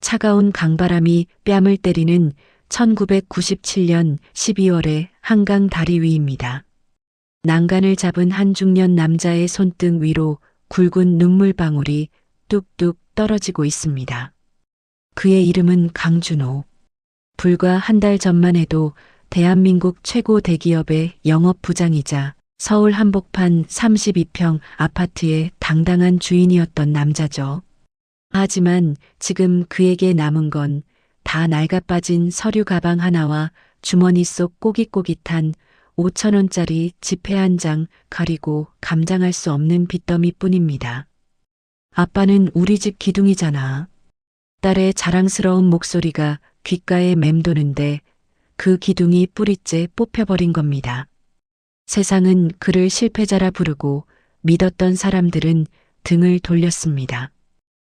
차가운 강바람이 뺨을 때리는 1997년 12월의 한강 다리 위입니다. 난간을 잡은 한 중년 남자의 손등 위로 굵은 눈물방울이 뚝뚝 떨어지고 있습니다. 그의 이름은 강준호. 불과 한 달 전만 해도 대한민국 최고 대기업의 영업부장이자 서울 한복판 32평 아파트의 당당한 주인이었던 남자죠. 하지만 지금 그에게 남은 건 다 낡아빠진 서류 가방 하나와 주머니 속 꼬깃꼬깃한 5,000원짜리 지폐 한 장 그리고 감당할 수 없는 빚더미뿐입니다. 아빠는 우리 집 기둥이잖아. 딸의 자랑스러운 목소리가 귓가에 맴도는데 그 기둥이 뿌리째 뽑혀버린 겁니다. 세상은 그를 실패자라 부르고 믿었던 사람들은 등을 돌렸습니다.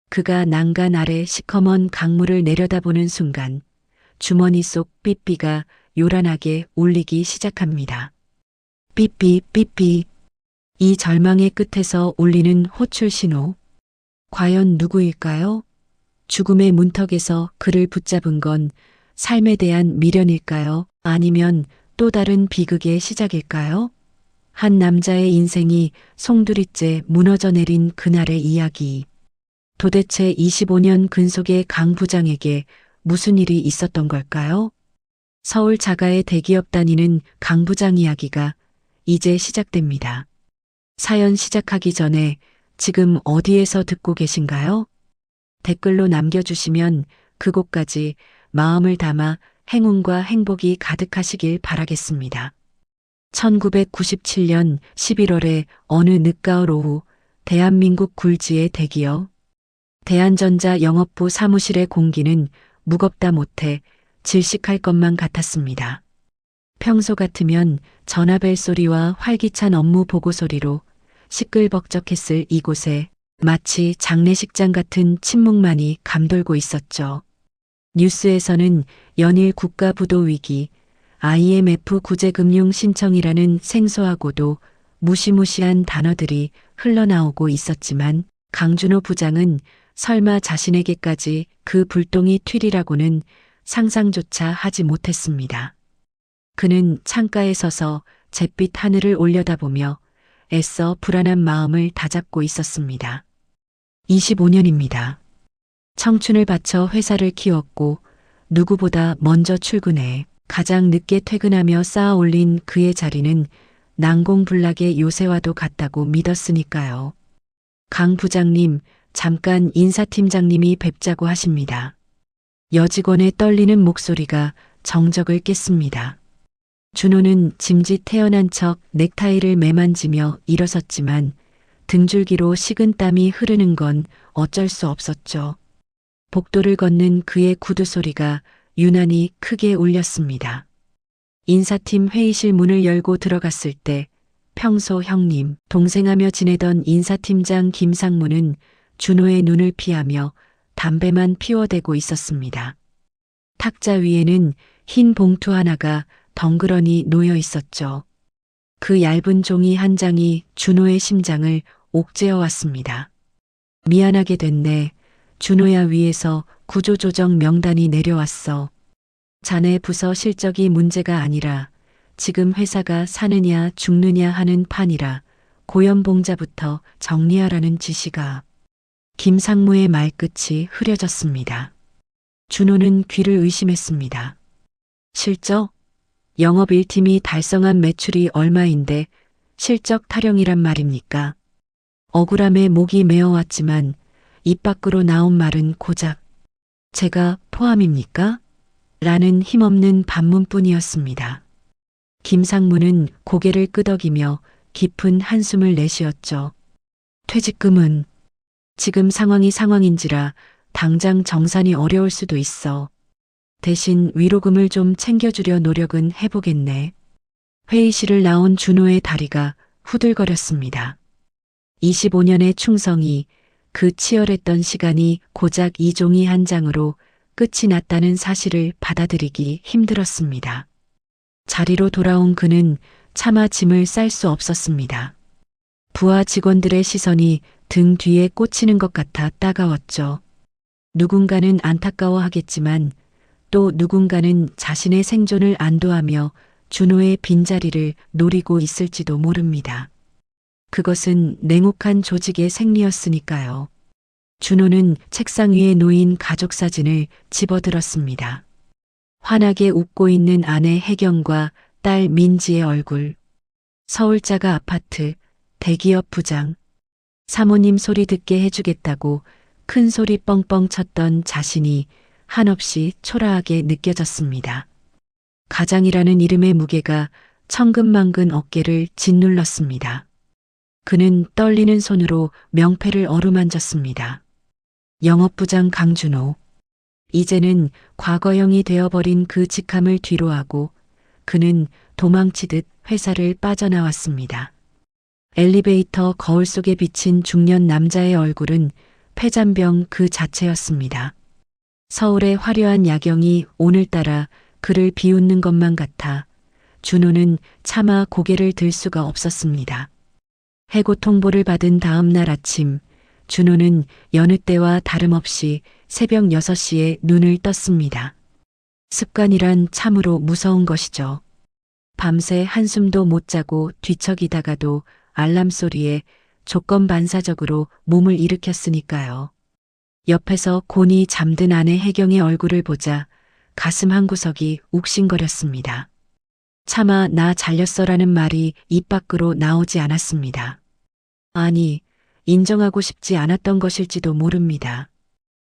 그가 난간 아래 시커먼 강물을 내려다보는 순간 주머니 속 삐삐가 요란하게 울리기 시작합니다. 삐삐 삐삐. 이 절망의 끝에서 울리는 호출 신호. 과연 누구일까요? 죽음의 문턱에서 그를 붙잡은 건 삶에 대한 미련일까요? 아니면 또 다른 비극의 시작일까요? 한 남자의 인생이 송두리째 무너져 내린 그날의 이야기. 도대체 25년 근속의 강 부장에게 무슨 일이 있었던 걸까요? 서울 자가의 대기업 다니는 강 부장 이야기가 이제 시작됩니다. 사연 시작하기 전에 지금 어디에서 듣고 계신가요? 댓글로 남겨주시면 그곳까지 마음을 담아 행운과 행복이 가득하시길 바라겠습니다. 1997년 11월의 어느 늦가을 오후 대한민국 굴지의 대기업 대한전자 영업부 사무실의 공기는 무겁다 못해 질식할 것만 같았습니다. 평소 같으면 전화벨 소리와 활기찬 업무 보고 소리로 시끌벅적했을 이곳에 마치 장례식장 같은 침묵만이 감돌고 있었죠. 뉴스에서는 연일 국가부도 위기, IMF 구제금융 신청이라는 생소하고도 무시무시한 단어들이 흘러나오고 있었지만 강준호 부장은 설마 자신에게까지 그 불똥이 튀리라고는 상상조차 하지 못했습니다. 그는 창가에 서서 잿빛 하늘을 올려다보며 애써 불안한 마음을 다잡고 있었습니다. 25년입니다. 청춘을 바쳐 회사를 키웠고 누구보다 먼저 출근해 가장 늦게 퇴근하며 쌓아 올린 그의 자리는 난공불락의 요새와도 같다고 믿었으니까요. 강 부장님, 잠깐 인사팀장님이 뵙자고 하십니다. 여직원의 떨리는 목소리가 정적을 깼습니다. 준호는 짐짓 태어난 척 넥타이를 매만지며 일어섰지만 등줄기로 식은땀이 흐르는 건 어쩔 수 없었죠. 복도를 걷는 그의 구두 소리가 유난히 크게 울렸습니다. 인사팀 회의실 문을 열고 들어갔을 때 평소 형님, 동생하며 지내던 인사팀장 김상무는 준호의 눈을 피하며 담배만 피워대고 있었습니다. 탁자 위에는 흰 봉투 하나가 덩그러니 놓여 있었죠. 그 얇은 종이 한 장이 준호의 심장을 옥죄어 왔습니다. 미안하게 됐네. 준호야, 위에서 구조조정 명단이 내려왔어. 자네 부서 실적이 문제가 아니라 지금 회사가 사느냐 죽느냐 하는 판이라 고연봉자부터 정리하라는 지시가. 김상무의 말끝이 흐려졌습니다. 준호는 귀를 의심했습니다. 실적? 영업 1팀이 달성한 매출이 얼마인데 실적 타령이란 말입니까? 억울함에 목이 메어왔지만 입 밖으로 나온 말은 고작 제가 포함입니까? 라는 힘없는 반문뿐이었습니다. 김상무는 고개를 끄덕이며 깊은 한숨을 내쉬었죠. 퇴직금은 지금 상황인지라 당장 정산이 어려울 수도 있어. 대신 위로금을 좀 챙겨주려 노력은 해보겠네. 회의실을 나온 준호의 다리가 후들거렸습니다. 25년의 충성이, 그 치열했던 시간이 고작 이 종이 한 장으로 끝이 났다는 사실을 받아들이기 힘들었습니다. 자리로 돌아온 그는 차마 짐을 쌀 수 없었습니다. 부하 직원들의 시선이 등 뒤에 꽂히는 것 같아 따가웠죠. 누군가는 안타까워하겠지만 또 누군가는 자신의 생존을 안도하며 준호의 빈자리를 노리고 있을지도 모릅니다. 그것은 냉혹한 조직의 생리였으니까요. 준호는 책상 위에 놓인 가족 사진을 집어들었습니다. 환하게 웃고 있는 아내 혜경과 딸 민지의 얼굴. 서울자가 아파트, 대기업 부장. 사모님 소리 듣게 해주겠다고 큰 소리 뻥뻥 쳤던 자신이 한없이 초라하게 느껴졌습니다. 가장이라는 이름의 무게가 천근만근 어깨를 짓눌렀습니다. 그는 떨리는 손으로 명패를 어루만졌습니다. 영업부장 강준호. 이제는 과거형이 되어버린 그 직함을 뒤로하고 그는 도망치듯 회사를 빠져나왔습니다. 엘리베이터 거울 속에 비친 중년 남자의 얼굴은 폐잔병 그 자체였습니다. 서울의 화려한 야경이 오늘따라 그를 비웃는 것만 같아 준호는 차마 고개를 들 수가 없었습니다. 해고 통보를 받은 다음 날 아침, 준호는 여느 때와 다름없이 새벽 6시에 눈을 떴습니다. 습관이란 참으로 무서운 것이죠. 밤새 한숨도 못 자고 뒤척이다가도 알람 소리에 조건반사적으로 몸을 일으켰으니까요. 옆에서 곤히 잠든 아내 혜경의 얼굴을 보자 가슴 한구석이 욱신거렸습니다. 차마 나 잘렸어라는 말이 입 밖으로 나오지 않았습니다. 아니, 인정하고 싶지 않았던 것일지도 모릅니다.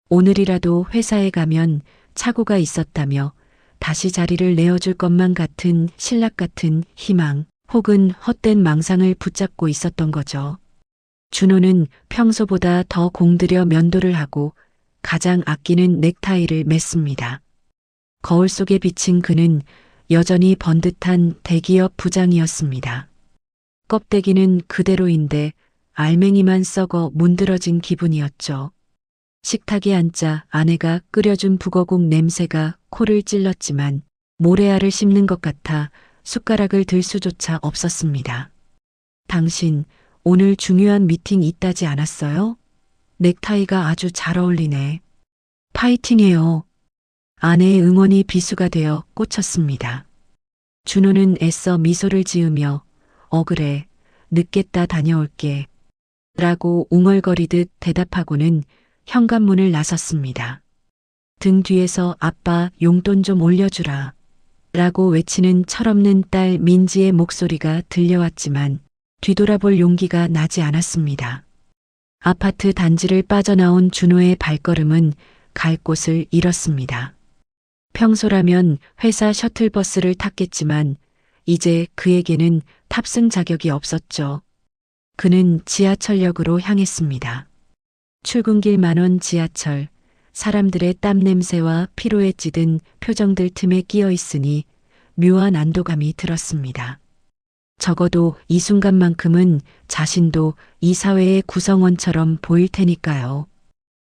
오늘이라도 회사에 가면 착오가 있었다며 다시 자리를 내어줄 것만 같은 신락 같은 희망 혹은 헛된 망상을 붙잡고 있었던 거죠. 준호는 평소보다 더 공들여 면도를 하고 가장 아끼는 넥타이를 맸습니다. 거울 속에 비친 그는 여전히 번듯한 대기업 부장이었습니다. 껍데기는 그대로인데 알맹이만 썩어 문드러진 기분이었죠. 식탁에 앉자 아내가 끓여준 북어국 냄새가 코를 찔렀지만 모래알을 씹는 것 같아 숟가락을 들 수조차 없었습니다. 당신 오늘 중요한 미팅 있다지 않았어요? 넥타이가 아주 잘 어울리네. 파이팅해요. 아내의 응원이 비수가 되어 꽂혔습니다. 준호는 애써 미소를 지으며 그래, 늦겠다 다녀올게. 라고 웅얼거리듯 대답하고는 현관문을 나섰습니다. 등 뒤에서 아빠 용돈 좀 올려주라. 라고 외치는 철없는 딸 민지의 목소리가 들려왔지만 뒤돌아볼 용기가 나지 않았습니다. 아파트 단지를 빠져나온 준호의 발걸음은 갈 곳을 잃었습니다. 평소라면 회사 셔틀버스를 탔겠지만 이제 그에게는 탑승 자격이 없었죠. 그는 지하철역으로 향했습니다. 출근길 만원 지하철, 사람들의 땀 냄새와 피로에 찌든 표정들 틈에 끼어 있으니 묘한 안도감이 들었습니다. 적어도 이 순간만큼은 자신도 이 사회의 구성원처럼 보일 테니까요.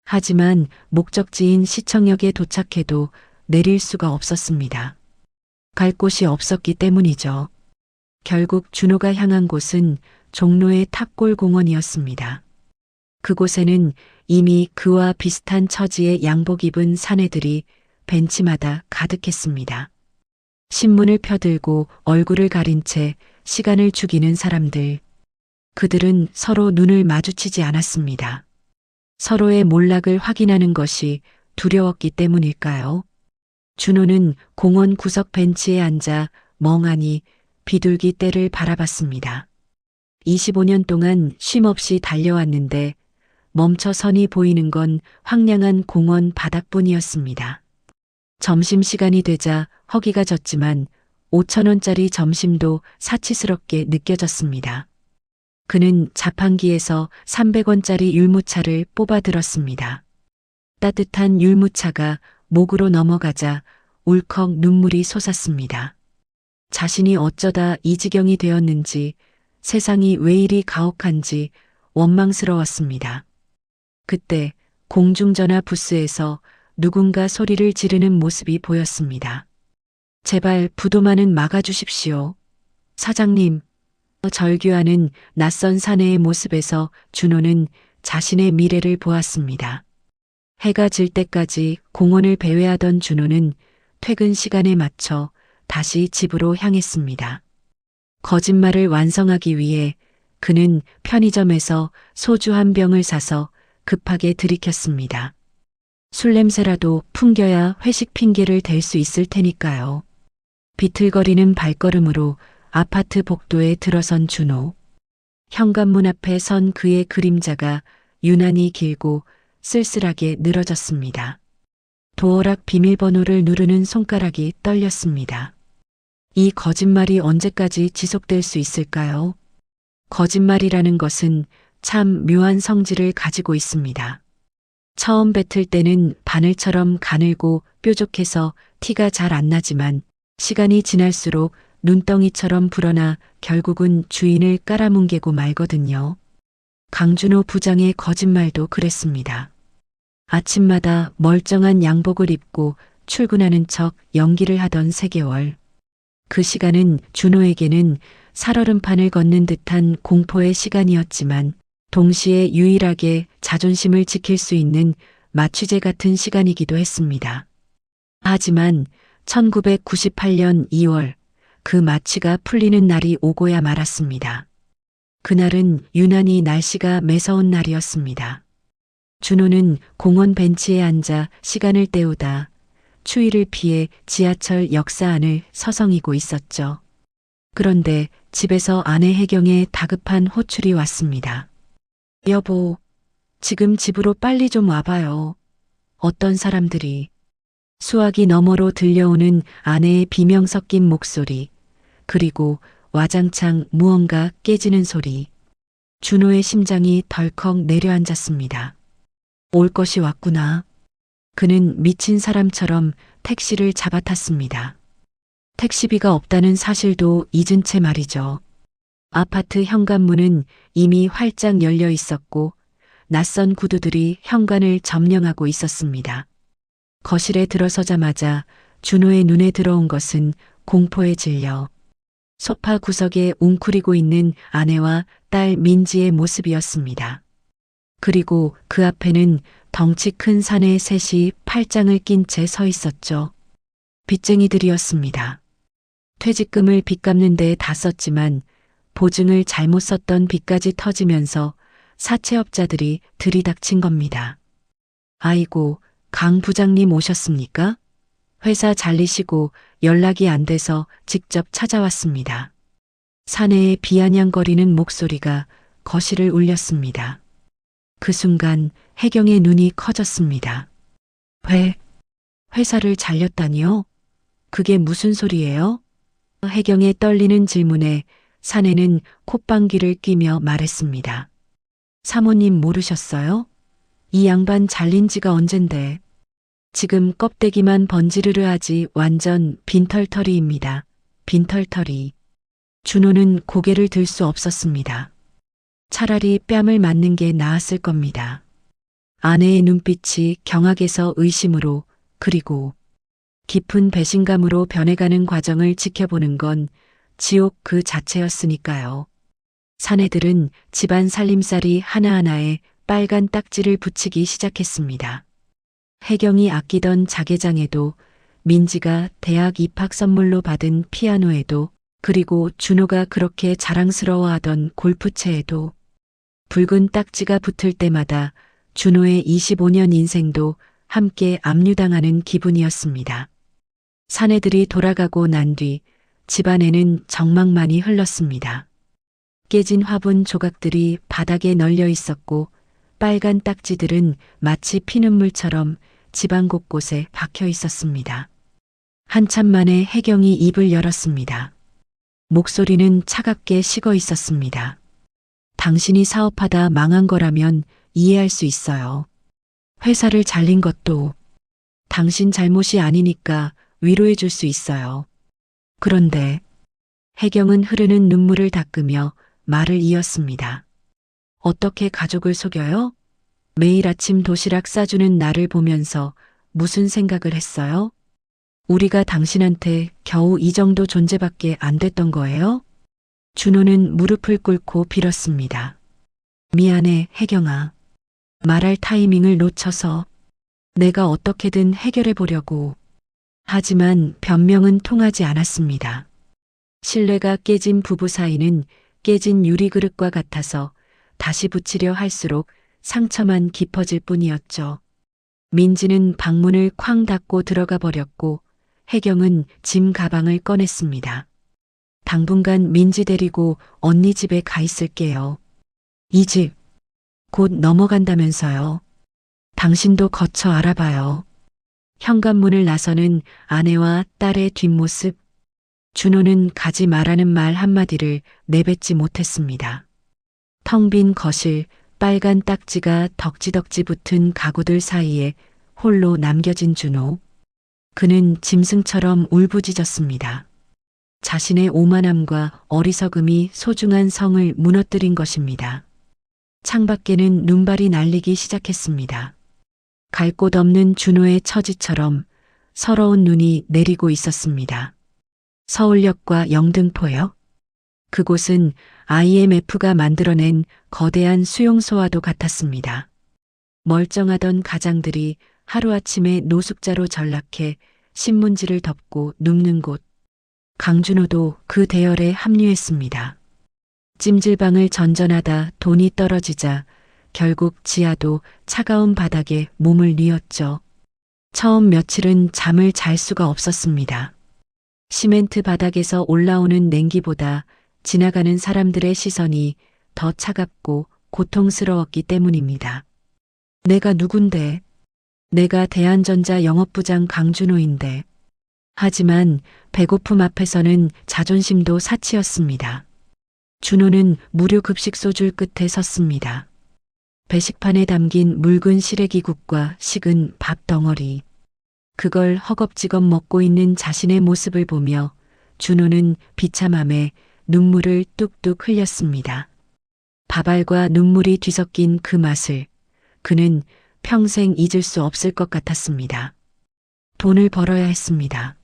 하지만 목적지인 시청역에 도착해도 내릴 수가 없었습니다. 갈 곳이 없었기 때문이죠. 결국 준호가 향한 곳은 종로의 탑골공원이었습니다. 그곳에는 이미 그와 비슷한 처지의 양복 입은 사내들이 벤치마다 가득했습니다. 신문을 펴들고 얼굴을 가린 채 시간을 죽이는 사람들. 그들은 서로 눈을 마주치지 않았습니다. 서로의 몰락을 확인하는 것이 두려웠기 때문일까요? 준호는 공원 구석 벤치에 앉아 멍하니 비둘기 떼를 바라봤습니다. 25년 동안 쉼없이 달려왔는데 멈춰선이 보이는 건 황량한 공원 바닥뿐이었습니다. 점심시간이 되자 허기가 졌지만 5,000원짜리 점심도 사치스럽게 느껴졌습니다. 그는 자판기에서 300원짜리 율무차를 뽑아 들었습니다. 따뜻한 율무차가 목으로 넘어가자 울컥 눈물이 솟았습니다. 자신이 어쩌다 이 지경이 되었는지, 세상이 왜 이리 가혹한지 원망스러웠습니다. 그때 공중전화 부스에서 누군가 소리를 지르는 모습이 보였습니다. 제발 부도만은 막아주십시오. 사장님. 절규하는 낯선 사내의 모습에서 준호는 자신의 미래를 보았습니다. 해가 질 때까지 공원을 배회하던 준호는 퇴근 시간에 맞춰 다시 집으로 향했습니다. 거짓말을 완성하기 위해 그는 편의점에서 소주 한 병을 사서 급하게 들이켰습니다. 술 냄새라도 풍겨야 회식 핑계를 댈 수 있을 테니까요. 비틀거리는 발걸음으로 아파트 복도에 들어선 준호. 현관문 앞에 선 그의 그림자가 유난히 길고 쓸쓸하게 늘어졌습니다. 도어락 비밀번호를 누르는 손가락이 떨렸습니다. 이 거짓말이 언제까지 지속될 수 있을까요? 거짓말이라는 것은 참 묘한 성질을 가지고 있습니다. 처음 뱉을 때는 바늘처럼 가늘고 뾰족해서 티가 잘 안 나지만 시간이 지날수록 눈덩이처럼 불어나 결국은 주인을 깔아뭉개고 말거든요. 강준호 부장의 거짓말도 그랬습니다. 아침마다 멀쩡한 양복을 입고 출근하는 척 연기를 하던 3개월. 그 시간은 준호에게는 살얼음판을 걷는 듯한 공포의 시간이었지만 동시에 유일하게 자존심을 지킬 수 있는 마취제 같은 시간이기도 했습니다. 하지만 1998년 2월 그 마취가 풀리는 날이 오고야 말았습니다. 그날은 유난히 날씨가 매서운 날이었습니다. 준호는 공원 벤치에 앉아 시간을 때우다 추위를 피해 지하철 역사 안을 서성이고 있었죠. 그런데 집에서 아내 혜경의 다급한 호출이 왔습니다. 여보, 지금 집으로 빨리 좀 와봐요. 어떤 사람들이. 수화기 너머로 들려오는 아내의 비명 섞인 목소리, 그리고 와장창 무언가 깨지는 소리. 준호의 심장이 덜컥 내려앉았습니다. 올 것이 왔구나. 그는 미친 사람처럼 택시를 잡아탔습니다. 택시비가 없다는 사실도 잊은 채 말이죠. 아파트 현관문은 이미 활짝 열려 있었고 낯선 구두들이 현관을 점령하고 있었습니다. 거실에 들어서자마자 준호의 눈에 들어온 것은 공포에 질려 소파 구석에 웅크리고 있는 아내와 딸 민지의 모습이었습니다. 그리고 그 앞에는 덩치 큰 사내 셋이 팔짱을 낀 채 서 있었죠. 빚쟁이들이었습니다. 퇴직금을 빚 갚는 데에 다 썼지만 보증을 잘못 썼던 빚까지 터지면서 사채업자들이 들이닥친 겁니다. 아이고, 강 부장님 오셨습니까? 회사 잘리시고 연락이 안 돼서 직접 찾아왔습니다. 사내의 비아냥거리는 목소리가 거실을 울렸습니다. 그 순간 혜경의 눈이 커졌습니다. 회사를 잘렸다니요? 그게 무슨 소리예요? 혜경의 떨리는 질문에 사내는 콧방귀를 뀌며 말했습니다. 사모님 모르셨어요? 이 양반 잘린 지가 언젠데. 지금 껍데기만 번지르르 하지 완전 빈털터리입니다. 빈털터리. 준호는 고개를 들 수 없었습니다. 차라리 뺨을 맞는 게 나았을 겁니다. 아내의 눈빛이 경악에서 의심으로 그리고 깊은 배신감으로 변해가는 과정을 지켜보는 건 지옥 그 자체였으니까요. 사내들은 집안 살림살이 하나하나에 빨간 딱지를 붙이기 시작했습니다. 혜경이 아끼던 자개장에도, 민지가 대학 입학 선물로 받은 피아노에도, 그리고 준호가 그렇게 자랑스러워하던 골프채에도 붉은 딱지가 붙을 때마다 준호의 25년 인생도 함께 압류당하는 기분이었습니다. 사내들이 돌아가고 난 뒤 집안에는 정막만이 흘렀습니다. 깨진 화분 조각들이 바닥에 널려 있었고 빨간 딱지들은 마치 피눈물처럼 집안 곳곳에 박혀 있었습니다. 한참 만에 혜경이 입을 열었습니다. 목소리는 차갑게 식어 있었습니다. 당신이 사업하다 망한 거라면 이해할 수 있어요. 회사를 잘린 것도 당신 잘못이 아니니까 위로해 줄 수 있어요. 그런데 혜경은 흐르는 눈물을 닦으며 말을 이었습니다. 어떻게 가족을 속여요? 매일 아침 도시락 싸주는 나를 보면서 무슨 생각을 했어요? 우리가 당신한테 겨우 이 정도 존재밖에 안 됐던 거예요? 준호는 무릎을 꿇고 빌었습니다. 미안해, 혜경아. 말할 타이밍을 놓쳐서. 내가 어떻게든 해결해 보려고. 하지만 변명은 통하지 않았습니다. 신뢰가 깨진 부부 사이는 깨진 유리그릇과 같아서 다시 붙이려 할수록 상처만 깊어질 뿐이었죠. 민지는 방문을 쾅 닫고 들어가 버렸고 혜경은 짐 가방을 꺼냈습니다. 당분간 민지 데리고 언니 집에 가 있을게요. 이 집 곧 넘어간다면서요. 당신도 거쳐 알아봐요. 현관문을 나서는 아내와 딸의 뒷모습. 준호는 가지 말라는 말 한마디를 내뱉지 못했습니다. 텅 빈 거실, 빨간 딱지가 덕지덕지 붙은 가구들 사이에 홀로 남겨진 준호. 그는 짐승처럼 울부짖었습니다. 자신의 오만함과 어리석음이 소중한 성을 무너뜨린 것입니다. 창밖에는 눈발이 날리기 시작했습니다. 갈 곳 없는 준호의 처지처럼 서러운 눈이 내리고 있었습니다. 서울역과 영등포역. 그곳은 IMF가 만들어낸 거대한 수용소와도 같았습니다. 멀쩡하던 가장들이 하루아침에 노숙자로 전락해 신문지를 덮고 눕는 곳. 강준호도 그 대열에 합류했습니다. 찜질방을 전전하다 돈이 떨어지자 결국 지하도 차가운 바닥에 몸을 뉘었죠. 처음 며칠은 잠을 잘 수가 없었습니다. 시멘트 바닥에서 올라오는 냉기보다 지나가는 사람들의 시선이 더 차갑고 고통스러웠기 때문입니다. 내가 누군데? 내가 대한전자 영업부장 강준호인데. 하지만 배고픔 앞에서는 자존심도 사치였습니다. 준호는 무료 급식 소줄 끝에 섰습니다. 배식판에 담긴 묽은 시래기국과 식은 밥 덩어리. 그걸 허겁지겁 먹고 있는 자신의 모습을 보며 준호는 비참함에 눈물을 뚝뚝 흘렸습니다. 밥알과 눈물이 뒤섞인 그 맛을 그는 평생 잊을 수 없을 것 같았습니다. 돈을 벌어야 했습니다.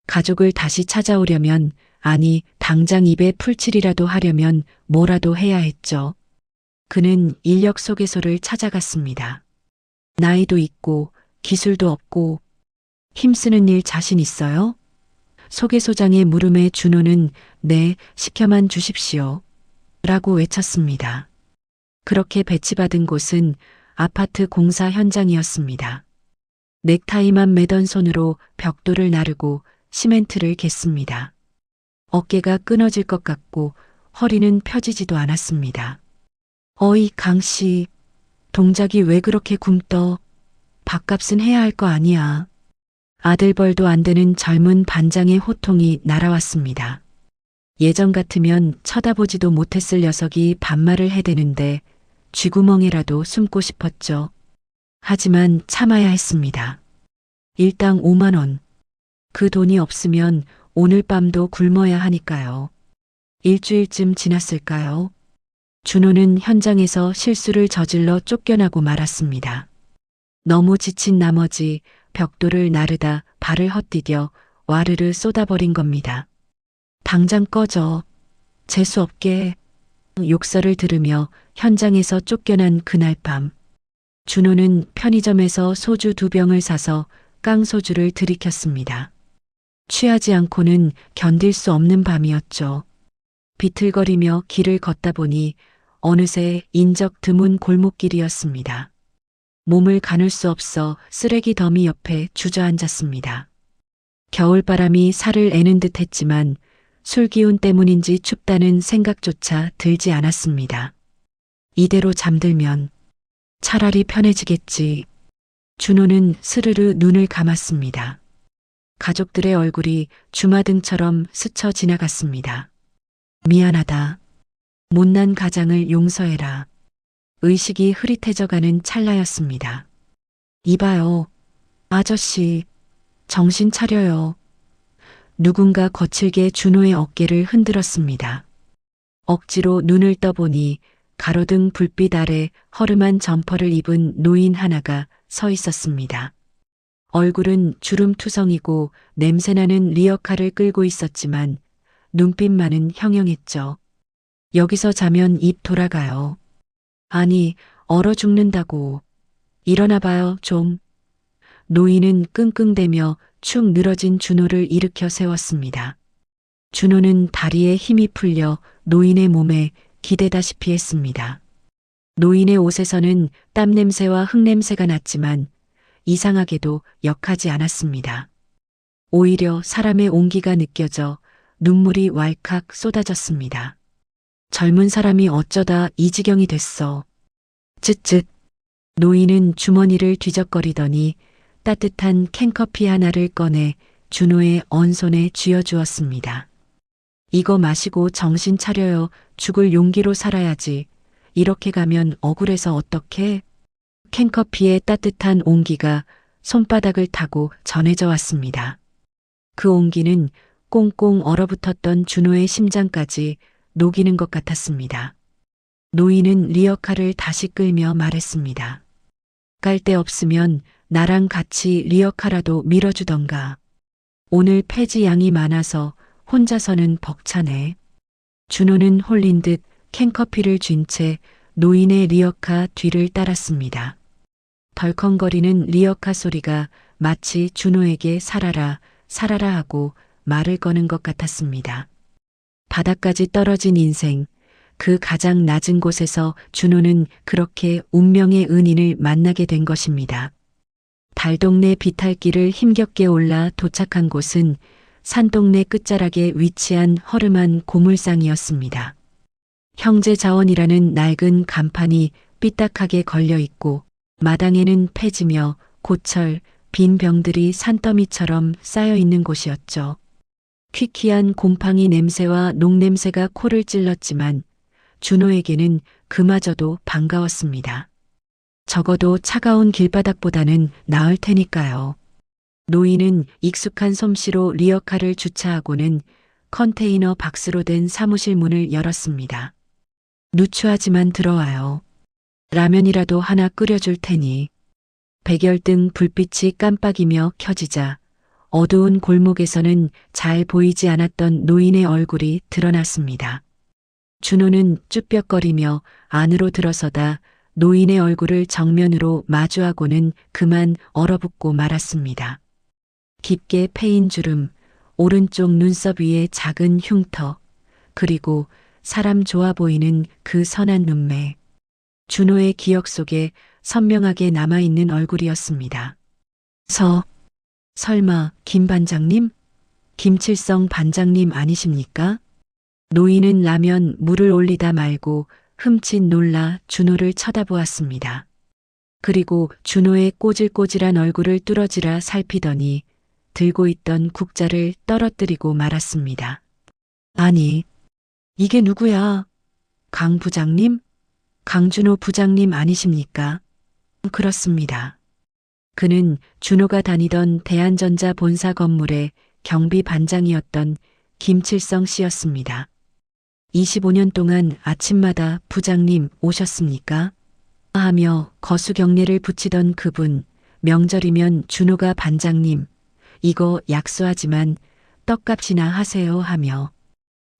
가족을 다시 찾아오려면, 아니 당장 입에 풀칠이라도 하려면 뭐라도 해야 했죠. 그는 인력 소개소를 찾아갔습니다. 나이도 있고 기술도 없고 힘쓰는 일 자신 있어요? 소개소장의 물음에 준호는 네, 시켜만 주십시오. 라고 외쳤습니다. 그렇게 배치받은 곳은 아파트 공사 현장이었습니다. 넥타이만 매던 손으로 벽돌을 나르고 시멘트를 겠습니다. 어깨가 끊어질 것 같고 허리는 펴지지도 않았습니다. 어이 강씨, 동작이 왜 그렇게 굼떠? 밥값은 해야 할 거 아니야. 아들벌도 안 되는 젊은 반장의 호통이 날아왔습니다. 예전 같으면 쳐다보지도 못했을 녀석이 반말을 해대는데 쥐구멍이라도 숨고 싶었죠. 하지만 참아야 했습니다. 일당 5만 원. 그 돈이 없으면 오늘 밤도 굶어야 하니까요. 일주일쯤 지났을까요? 준호는 현장에서 실수를 저질러 쫓겨나고 말았습니다. 너무 지친 나머지 벽돌을 나르다 발을 헛디뎌 와르르 쏟아버린 겁니다. 당장 꺼져. 재수없게. 욕설을 들으며 현장에서 쫓겨난 그날 밤. 준호는 편의점에서 소주 2병을 사서 깡소주를 들이켰습니다. 취하지 않고는 견딜 수 없는 밤이었죠. 비틀거리며 길을 걷다 보니 어느새 인적 드문 골목길이었습니다. 몸을 가눌 수 없어 쓰레기 더미 옆에 주저앉았습니다. 겨울바람이 살을 애는 듯 했지만 술 기운 때문인지 춥다는 생각조차 들지 않았습니다. 이대로 잠들면 차라리 편해지겠지. 준호는 스르르 눈을 감았습니다. 가족들의 얼굴이 주마등처럼 스쳐 지나갔습니다. 미안하다. 못난 가장을 용서해라. 의식이 흐릿해져가는 찰나였습니다. 이봐요. 아저씨, 정신 차려요. 누군가 거칠게 준호의 어깨를 흔들었습니다. 억지로 눈을 떠보니 가로등 불빛 아래 허름한 점퍼를 입은 노인 하나가 서 있었습니다. 얼굴은 주름투성이고 냄새나는 리어카를 끌고 있었지만 눈빛만은 형형했죠. 여기서 자면 입 돌아가요. 아니, 얼어 죽는다고. 일어나 봐요, 좀. 노인은 끙끙대며 축 늘어진 준호를 일으켜 세웠습니다. 준호는 다리에 힘이 풀려 노인의 몸에 기대다시피 했습니다. 노인의 옷에서는 땀 냄새와 흙 냄새가 났지만 이상하게도 역하지 않았습니다. 오히려 사람의 온기가 느껴져 눈물이 왈칵 쏟아졌습니다. 젊은 사람이 어쩌다 이 지경이 됐어. 쯧쯧. 노인은 주머니를 뒤적거리더니 따뜻한 캔커피 하나를 꺼내 준호의 언손에 쥐어주었습니다. 이거 마시고 정신 차려요. 죽을 용기로 살아야지. 이렇게 가면 억울해서 어떡해? 캔커피의 따뜻한 온기가 손바닥을 타고 전해져 왔습니다. 그 온기는 꽁꽁 얼어붙었던 준호의 심장까지 녹이는 것 같았습니다. 노인은 리어카를 다시 끌며 말했습니다. 깔 데 없으면 나랑 같이 리어카라도 밀어주던가. 오늘 폐지 양이 많아서 혼자서는 벅차네. 준호는 홀린 듯 캔커피를 쥔 채 노인의 리어카 뒤를 따랐습니다. 덜컹거리는 리어카 소리가 마치 준호에게 살아라, 살아라 하고 말을 거는 것 같았습니다. 바닥까지 떨어진 인생, 그 가장 낮은 곳에서 준호는 그렇게 운명의 은인을 만나게 된 것입니다. 달동네 비탈길을 힘겹게 올라 도착한 곳은 산동네 끝자락에 위치한 허름한 고물상이었습니다. 형제자원이라는 낡은 간판이 삐딱하게 걸려 있고 마당에는 폐지며 고철, 빈 병들이 산더미처럼 쌓여 있는 곳이었죠. 퀴퀴한 곰팡이 냄새와 녹냄새가 코를 찔렀지만 준호에게는 그마저도 반가웠습니다. 적어도 차가운 길바닥보다는 나을 테니까요. 노인은 익숙한 솜씨로 리어카를 주차하고는 컨테이너 박스로 된 사무실 문을 열었습니다. 누추하지만 들어와요. 라면이라도 하나 끓여줄 테니. 백열등 불빛이 깜빡이며 켜지자 어두운 골목에서는 잘 보이지 않았던 노인의 얼굴이 드러났습니다. 준호는 쭈뼛거리며 안으로 들어서다 노인의 얼굴을 정면으로 마주하고는 그만 얼어붙고 말았습니다. 깊게 패인 주름, 오른쪽 눈썹 위에 작은 흉터, 그리고 사람 좋아 보이는 그 선한 눈매. 준호의 기억 속에 선명하게 남아있는 얼굴이었습니다. 설마 김 반장님? 김칠성 반장님 아니십니까? 노인은 라면 물을 올리다 말고 흠칫 놀라 준호를 쳐다보았습니다. 그리고 준호의 꼬질꼬질한 얼굴을 뚫어지라 살피더니 들고 있던 국자를 떨어뜨리고 말았습니다. 아니, 이게 누구야? 강 부장님? 강준호 부장님 아니십니까? 그렇습니다. 그는 준호가 다니던 대한전자 본사 건물의 경비 반장이었던 김칠성 씨였습니다. 25년 동안 아침마다 부장님 오셨습니까? 하며 거수경례를 붙이던 그분, 명절이면 준호가 반장님, 이거 약수하지만 떡값이나 하세요 하며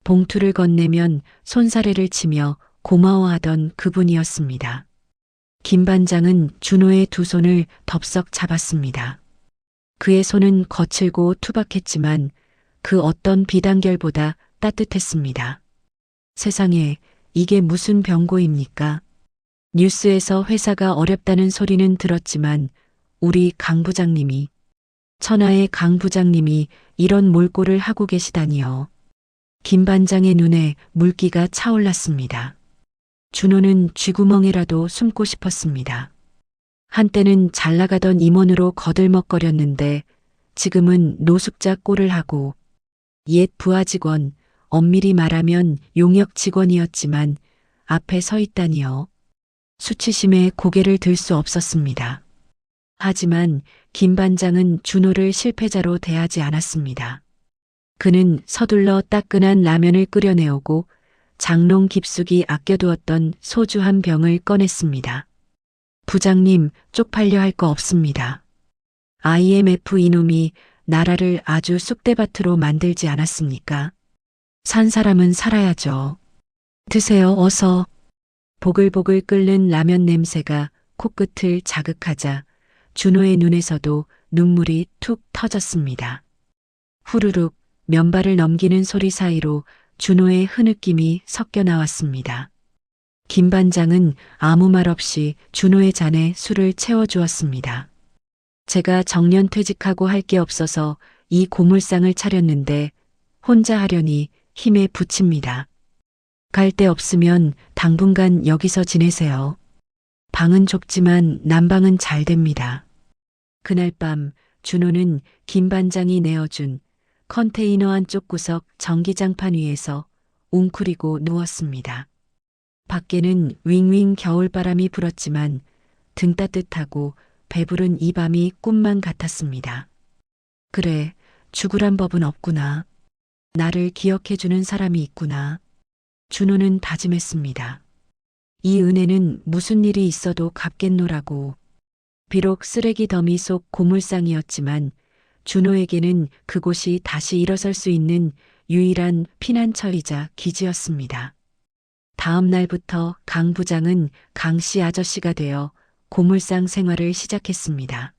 봉투를 건네면 손사래를 치며 고마워하던 그분이었습니다. 김 반장은 준호의 두 손을 덥석 잡았습니다. 그의 손은 거칠고 투박했지만 그 어떤 비단결보다 따뜻했습니다. 세상에 이게 무슨 병고입니까? 뉴스에서 회사가 어렵다는 소리는 들었지만 우리 강 부장님이, 천하의 강 부장님이 이런 몰골을 하고 계시다니요. 김 반장의 눈에 물기가 차올랐습니다. 준호는 쥐구멍이라도 숨고 싶었습니다. 한때는 잘 나가던 임원으로 거들먹거렸는데 지금은 노숙자 꼴을 하고 옛 부하 직원, 엄밀히 말하면 용역 직원이었지만 앞에 서 있다니요. 수치심에 고개를 들 수 없었습니다. 하지만 김 반장은 준호를 실패자로 대하지 않았습니다. 그는 서둘러 따끈한 라면을 끓여내오고 장롱 깊숙이 아껴두었던 소주 한 병을 꺼냈습니다. 부장님, 쪽팔려 할 거 없습니다. IMF 이놈이 나라를 아주 쑥대밭으로 만들지 않았습니까? 산 사람은 살아야죠. 드세요, 어서. 보글보글 끓는 라면 냄새가 코끝을 자극하자 준호의 눈에서도 눈물이 툭 터졌습니다. 후루룩 면발을 넘기는 소리 사이로 준호의 흐느낌이 섞여 나왔습니다. 김 반장은 아무 말 없이 준호의 잔에 술을 채워주었습니다. 제가 정년 퇴직하고 할 게 없어서 이 고물상을 차렸는데 혼자 하려니 힘에 부칩니다. 갈 데 없으면 당분간 여기서 지내세요. 방은 좁지만 난방은 잘 됩니다. 그날 밤 준호는 김 반장이 내어준 컨테이너 안쪽 구석 전기장판 위에서 웅크리고 누웠습니다. 밖에는 윙윙 겨울바람이 불었지만 등 따뜻하고 배부른 이 밤이 꿈만 같았습니다. 그래, 죽으란 법은 없구나. 나를 기억해주는 사람이 있구나. 준호는 다짐했습니다. 이 은혜는 무슨 일이 있어도 갚겠노라고. 비록 쓰레기 더미 속 고물상이었지만 준호에게는 그곳이 다시 일어설 수 있는 유일한 피난처이자 기지였습니다. 다음 날부터 강 부장은 강씨 아저씨가 되어 고물상 생활을 시작했습니다.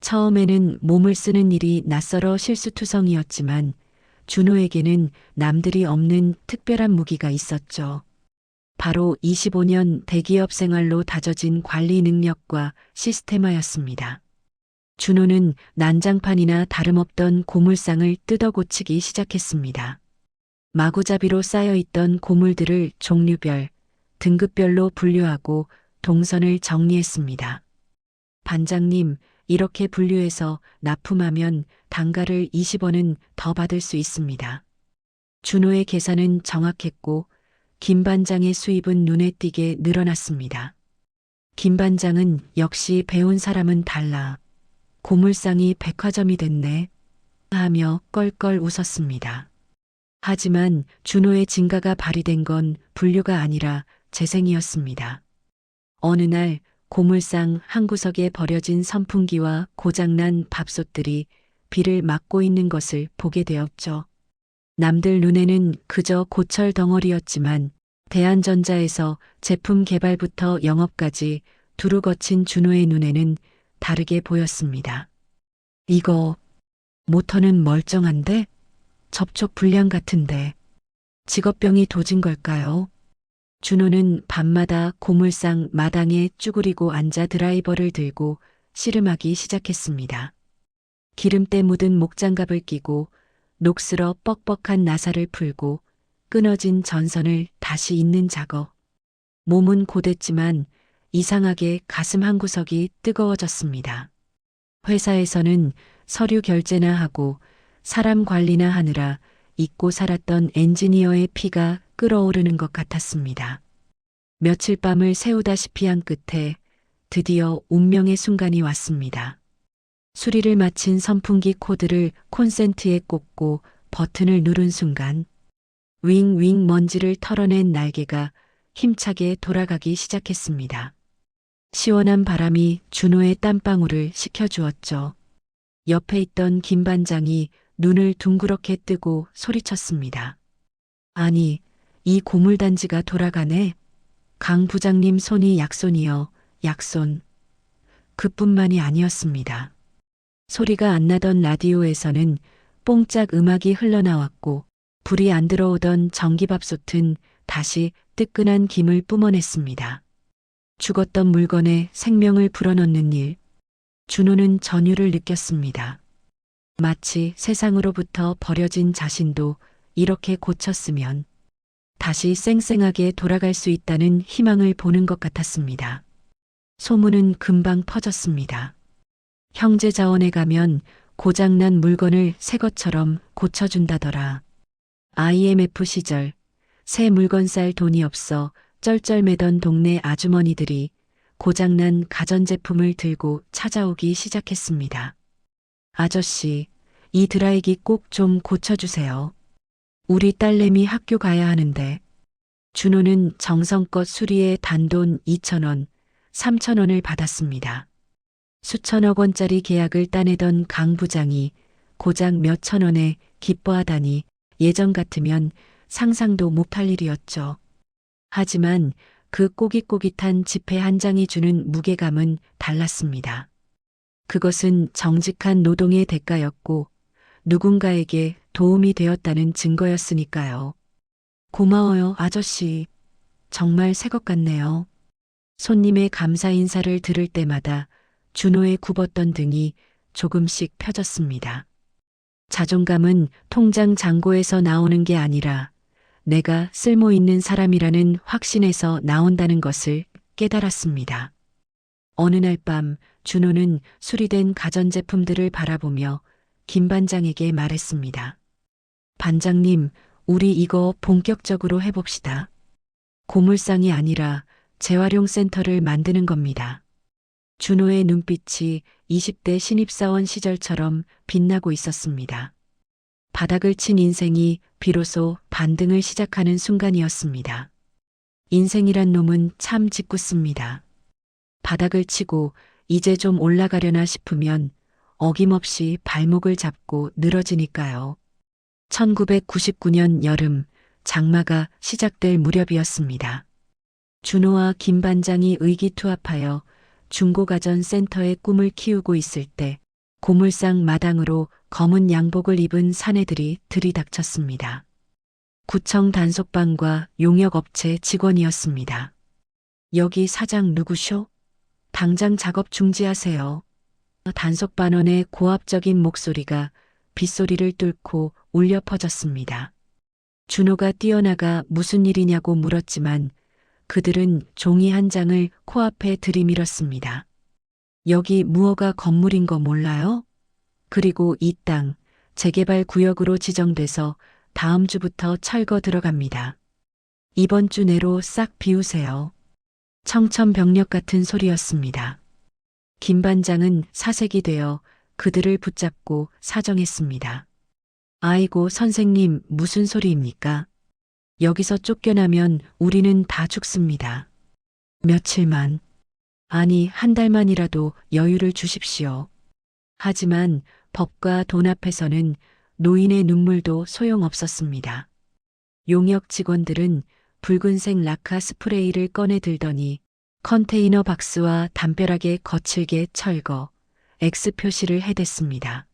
처음에는 몸을 쓰는 일이 낯설어 실수투성이었지만 준호에게는 남들이 없는 특별한 무기가 있었죠. 바로 25년 대기업 생활로 다져진 관리 능력과 시스테마였습니다. 준호는 난장판이나 다름없던 고물상을 뜯어 고치기 시작했습니다. 마구잡이로 쌓여있던 고물들을 종류별, 등급별로 분류하고 동선을 정리했습니다. 반장님, 이렇게 분류해서 납품하면 단가를 20원은 더 받을 수 있습니다. 준호의 계산은 정확했고 김 반장의 수입은 눈에 띄게 늘어났습니다. 김 반장은 역시 배운 사람은 달라. 고물상이 백화점이 됐네. 하며 껄껄 웃었습니다. 하지만 준호의 진가가 발휘된 건 분류가 아니라 재생이었습니다. 어느 날 고물상 한 구석에 버려진 선풍기와 고장난 밥솥들이 비를 맞고 있는 것을 보게 되었죠. 남들 눈에는 그저 고철 덩어리였지만 대한전자에서 제품 개발부터 영업까지 두루 거친 준호의 눈에는 다르게 보였습니다. 이거 모터는 멀쩡한데 접촉 불량 같은데 직업병이 도진 걸까요? 준호는 밤마다 고물상 마당에 쭈그리고 앉아 드라이버를 들고 씨름하기 시작했습니다. 기름때 묻은 목장갑을 끼고 녹슬어 뻑뻑한 나사를 풀고 끊어진 전선을 다시 잇는 작업. 몸은 고됐지만 이상하게 가슴 한구석이 뜨거워졌습니다. 회사에서는 서류 결제나 하고 사람 관리나 하느라 잊고 살았던 엔지니어의 피가 끓어오르는 것 같았습니다. 며칠 밤을 새우다시피 한 끝에 드디어 운명의 순간이 왔습니다. 수리를 마친 선풍기 코드를 콘센트에 꽂고 버튼을 누른 순간 윙윙 먼지를 털어낸 날개가 힘차게 돌아가기 시작했습니다. 시원한 바람이 준호의 땀방울을 식혀주었죠. 옆에 있던 김 반장이 눈을 둥그렇게 뜨고 소리쳤습니다. 아니, 이 고물단지가 돌아가네. 강 부장님 손이 약손이여, 약손. 그뿐만이 아니었습니다. 소리가 안 나던 라디오에서는 뽕짝 음악이 흘러나왔고 불이 안 들어오던 전기밥솥은 다시 뜨끈한 김을 뿜어냈습니다. 죽었던 물건에 생명을 불어넣는 일. 준호는 전율을 느꼈습니다. 마치 세상으로부터 버려진 자신도 이렇게 고쳤으면 다시 쌩쌩하게 돌아갈 수 있다는 희망을 보는 것 같았습니다. 소문은 금방 퍼졌습니다. 형제자원에 가면 고장난 물건을 새 것처럼 고쳐준다더라. IMF 시절 새 물건 살 돈이 없어 쩔쩔매던 동네 아주머니들이 고장난 가전제품을 들고 찾아오기 시작했습니다. 아저씨, 이 드라이기 꼭 좀 고쳐주세요. 우리 딸내미 학교 가야 하는데. 준호는 정성껏 수리에 단돈 2,000원, 3,000원을 받았습니다. 수천억 원짜리 계약을 따내던 강 부장이 고작 몇천 원에 기뻐하다니 예전 같으면 상상도 못할 일이었죠. 하지만 그 꼬깃꼬깃한 지폐 한 장이 주는 무게감은 달랐습니다. 그것은 정직한 노동의 대가였고 누군가에게 도움이 되었다는 증거였으니까요. 고마워요, 아저씨. 정말 새 것 같네요. 손님의 감사 인사를 들을 때마다 준호의 굽었던 등이 조금씩 펴졌습니다. 자존감은 통장 잔고에서 나오는 게 아니라 내가 쓸모 있는 사람이라는 확신에서 나온다는 것을 깨달았습니다. 어느 날 밤 준호는 수리된 가전제품들을 바라보며 김 반장에게 말했습니다. 반장님, 우리 이거 본격적으로 해봅시다. 고물상이 아니라 재활용 센터를 만드는 겁니다. 준호의 눈빛이 20대 신입사원 시절처럼 빛나고 있었습니다. 바닥을 친 인생이 비로소 반등을 시작하는 순간이었습니다. 인생이란 놈은 참 짓궂습니다. 바닥을 치고 이제 좀 올라가려나 싶으면 어김없이 발목을 잡고 늘어지니까요. 1999년 여름 장마가 시작될 무렵이었습니다. 준호와 김 반장이 의기투합하여 중고가전센터의 꿈을 키우고 있을 때 고물상 마당으로 검은 양복을 입은 사내들이 들이닥쳤습니다. 구청 단속반과 용역업체 직원이었습니다. 여기 사장 누구쇼? 당장 작업 중지하세요. 단속반원의 고압적인 목소리가 빗소리를 뚫고 울려 퍼졌습니다. 준호가 뛰어나가 무슨 일이냐고 물었지만 그들은 종이 한 장을 코앞에 들이밀었습니다. 여기 무허가 건물인 거 몰라요? 그리고 이 땅 재개발 구역으로 지정돼서 다음 주부터 철거 들어갑니다. 이번 주 내로 싹 비우세요. 청천벽력 같은 소리였습니다. 김 반장은 사색이 되어 그들을 붙잡고 사정했습니다. 아이고 선생님 무슨 소리입니까? 여기서 쫓겨나면 우리는 다 죽습니다. 며칠만, 아니 한 달만이라도 여유를 주십시오. 하지만 법과 돈 앞에서는 노인의 눈물도 소용없었습니다. 용역 직원들은 붉은색 라카 스프레이를 꺼내 들더니 컨테이너 박스와 담벼락에 거칠게 철거, X 표시를 해댔습니다.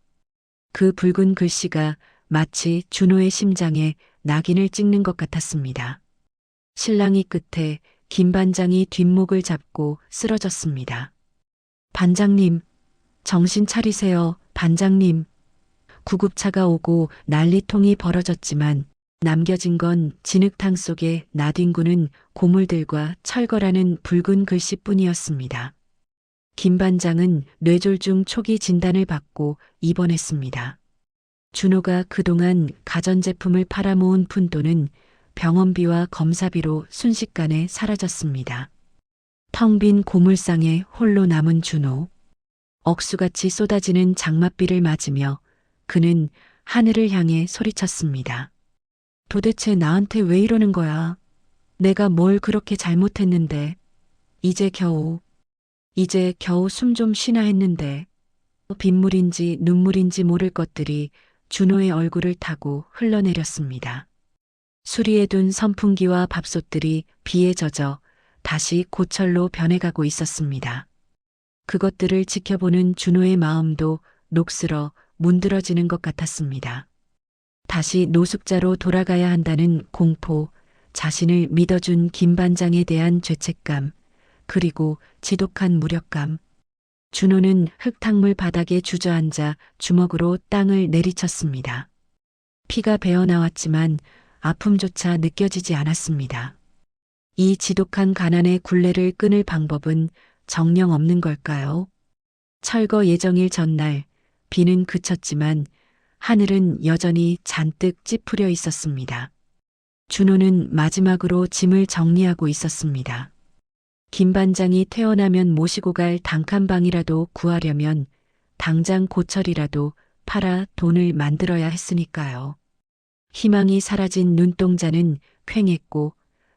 그 붉은 글씨가 마치 준호의 심장에 낙인을 찍는 것 같았습니다. 실랑이 끝에 김 반장이 뒷목을 잡고 쓰러졌습니다. 반장님, 정신 차리세요, 반장님. 구급차가 오고 난리통이 벌어졌지만 남겨진 건 진흙탕 속에 나뒹구는 고물들과 철거라는 붉은 글씨뿐이었습니다. 김 반장은 뇌졸중 초기 진단을 받고 입원했습니다. 준호가 그동안 가전제품을 팔아모은 푼돈은 병원비와 검사비로 순식간에 사라졌습니다. 텅 빈 고물상에 홀로 남은 준호. 억수같이 쏟아지는 장맛비를 맞으며 그는 하늘을 향해 소리쳤습니다. 도대체 나한테 왜 이러는 거야? 내가 뭘 그렇게 잘못했는데. 이제 겨우 숨 좀 쉬나 했는데. 빗물인지 눈물인지 모를 것들이 준호의 얼굴을 타고 흘러내렸습니다. 수리해 둔 선풍기와 밥솥들이 비에 젖어 다시 고철로 변해가고 있었습니다. 그것들을 지켜보는 준호의 마음도 녹슬어 문드러지는 것 같았습니다. 다시 노숙자로 돌아가야 한다는 공포, 자신을 믿어준 김 반장에 대한 죄책감, 그리고 지독한 무력감. 준호는 흙탕물 바닥에 주저앉아 주먹으로 땅을 내리쳤습니다. 피가 배어나왔지만 아픔조차 느껴지지 않았습니다. 이 지독한 가난의 굴레를 끊을 방법은 정령 없는 걸까요? 철거 예정일 전날 비는 그쳤지만 하늘은 여전히 잔뜩 찌푸려 있었습니다. 준호는 마지막으로 짐을 정리하고 있었습니다. 김 반장이 퇴원하면 모시고 갈 단칸방이라도 구하려면 당장 고철이라도 팔아 돈을 만들어야 했으니까요. 희망이 사라진 눈동자는 퀭했고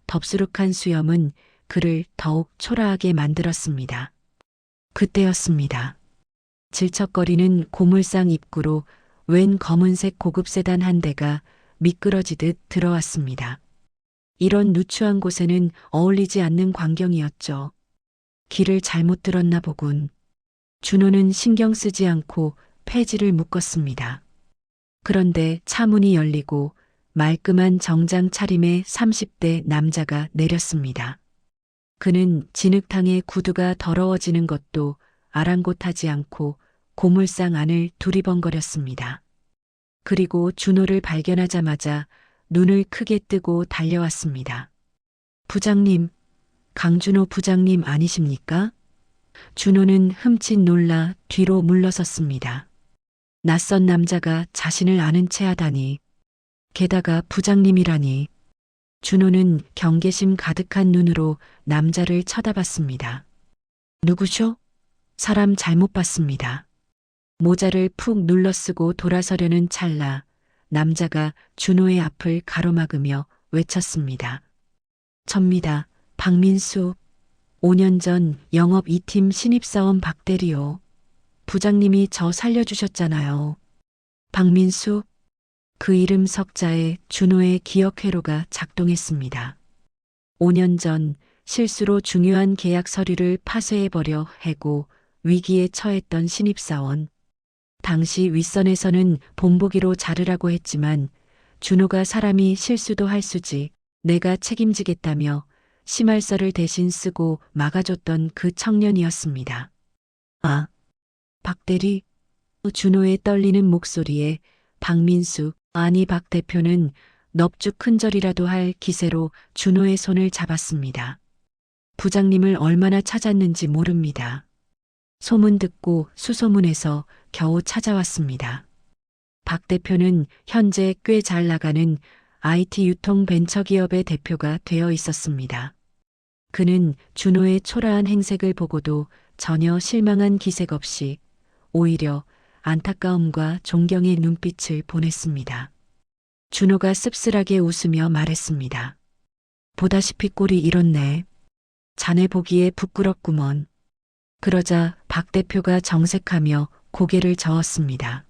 덥수룩한 수염은 그를 더욱 초라하게 만들었습니다. 그때였습니다. 질척거리는 고물상 입구로 웬 검은색 고급 세단 한 대가 미끄러지듯 들어왔습니다. 이런 누추한 곳에는 어울리지 않는 광경이었죠. 길을 잘못 들었나 보군. 준호는 신경 쓰지 않고 폐지를 묶었습니다. 그런데 차문이 열리고 말끔한 정장 차림의 30대 남자가 내렸습니다. 그는 진흙탕의 구두가 더러워지는 것도 아랑곳하지 않고 고물상 안을 두리번거렸습니다. 그리고 준호를 발견하자마자 눈을 크게 뜨고 달려왔습니다. 부장님, 강준호 부장님 아니십니까? 준호는 흠칫 놀라 뒤로 물러섰습니다. 낯선 남자가 자신을 아는 체 하다니, 게다가 부장님이라니. 준호는 경계심 가득한 눈으로 남자를 쳐다봤습니다. 누구셔? 사람 잘못 봤습니다. 모자를 푹 눌러쓰고 돌아서려는 찰나 남자가 준호의 앞을 가로막으며 외쳤습니다. 접니다. 박민수. 5년 전 영업 2팀 신입사원 박대리요. 부장님이 저 살려주셨잖아요. 박민수. 그 이름 석자에 준호의 기억 회로가 작동했습니다. 5년 전 실수로 중요한 계약 서류를 파쇄해버려 해고 위기에 처했던 신입사원. 당시 윗선에서는 본보기로 자르라고 했지만 준호가 사람이 실수도 할 수지 내가 책임지겠다며 심할서를 대신 쓰고 막아줬던 그 청년이었습니다. 아, 박대리. 준호의 떨리는 목소리에 박민수, 아니 박 대표는 넙죽 큰절이라도 할 기세로 준호의 손을 잡았습니다. 부장님을 얼마나 찾았는지 모릅니다. 소문 듣고 수소문해서 겨우 찾아왔습니다. 박 대표는 현재 꽤 잘 나가는 IT 유통 벤처기업의 대표가 되어 있었습니다. 그는 준호의 초라한 행색을 보고도 전혀 실망한 기색 없이 오히려 안타까움과 존경의 눈빛을 보냈습니다. 준호가 씁쓸하게 웃으며 말했습니다. 보다시피 꼴이 이렇네. 자네 보기에 부끄럽구먼. 그러자 박 대표가 정색하며 고개를 저었습니다.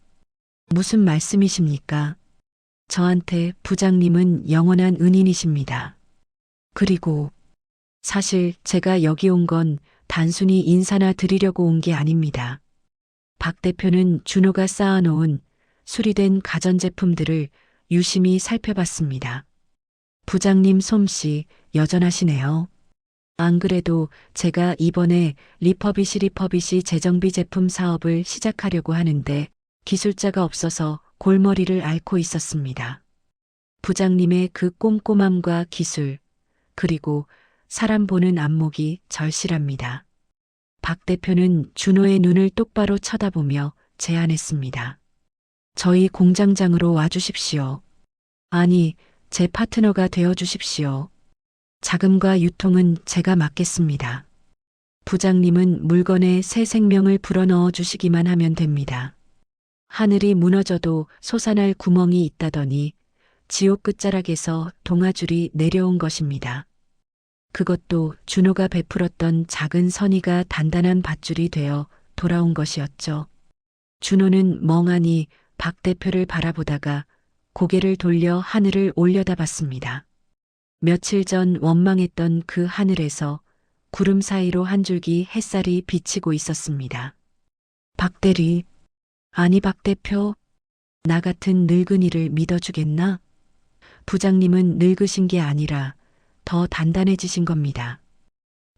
무슨 말씀이십니까? 저한테 부장님은 영원한 은인이십니다. 그리고 사실 제가 여기 온 건 단순히 인사나 드리려고 온 게 아닙니다. 박 대표는 준호가 쌓아놓은 수리된 가전제품들을 유심히 살펴봤습니다. 부장님 솜씨 여전하시네요. 안 그래도 제가 이번에 리퍼비시 재정비 제품 사업을 시작하려고 하는데 기술자가 없어서 골머리를 앓고 있었습니다. 부장님의 그 꼼꼼함과 기술, 그리고 사람 보는 안목이 절실합니다. 박 대표는 준호의 눈을 똑바로 쳐다보며 제안했습니다. 저희 공장장으로 와주십시오. 아니, 제 파트너가 되어주십시오. 자금과 유통은 제가 맡겠습니다. 부장님은 물건에 새 생명을 불어넣어 주시기만 하면 됩니다. 하늘이 무너져도 솟아날 구멍이 있다더니 지옥 끝자락에서 동아줄이 내려온 것입니다. 그것도 준호가 베풀었던 작은 선의가 단단한 밧줄이 되어 돌아온 것이었죠. 준호는 멍하니 박 대표를 바라보다가 고개를 돌려 하늘을 올려다봤습니다. 며칠 전 원망했던 그 하늘에서 구름 사이로 한 줄기 햇살이 비치고 있었습니다. 박 대리, 아니 박 대표, 나 같은 늙은이를 믿어주겠나? 부장님은 늙으신 게 아니라 더 단단해지신 겁니다.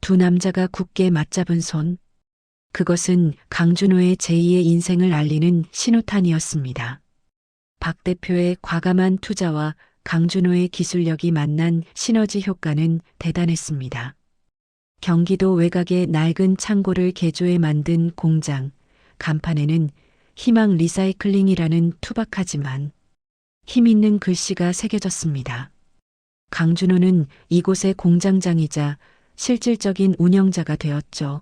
두 남자가 굳게 맞잡은 손, 그것은 강준호의 제2의 인생을 알리는 신호탄이었습니다. 박 대표의 과감한 투자와 강준호의 기술력이 만난 시너지 효과는 대단했습니다. 경기도 외곽의 낡은 창고를 개조해 만든 공장, 간판에는 희망 리사이클링이라는 투박하지만 힘있는 글씨가 새겨졌습니다. 강준호는 이곳의 공장장이자 실질적인 운영자가 되었죠.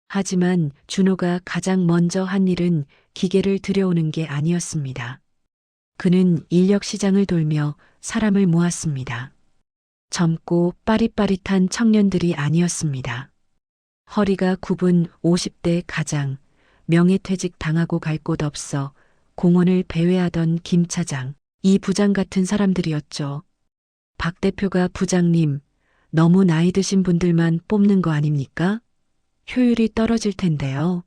하지만 준호가 가장 먼저 한 일은 기계를 들여오는 게 아니었습니다. 그는 인력 시장을 돌며 사람을 모았습니다. 젊고 빠릿빠릿한 청년들이 아니었습니다. 허리가 굽은 50대 가장, 명예퇴직 당하고 갈 곳 없어 공원을 배회하던 김 차장, 이 부장 같은 사람들이었죠. 박 대표가 부장님, 너무 나이 드신 분들만 뽑는 거 아닙니까? 효율이 떨어질 텐데요.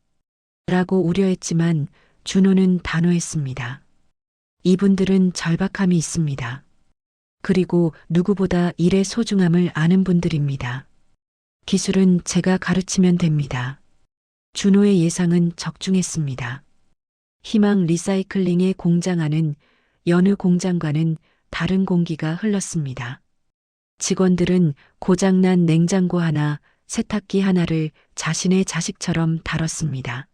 라고 우려했지만 준호는 단호했습니다. 이분들은 절박함이 있습니다. 그리고 누구보다 일의 소중함을 아는 분들입니다. 기술은 제가 가르치면 됩니다. 준호의 예상은 적중했습니다. 희망 리사이클링의 공장 안은 여느 공장과는 다른 공기가 흘렀습니다. 직원들은 고장난 냉장고 하나, 세탁기 하나를 자신의 자식처럼 다뤘습니다.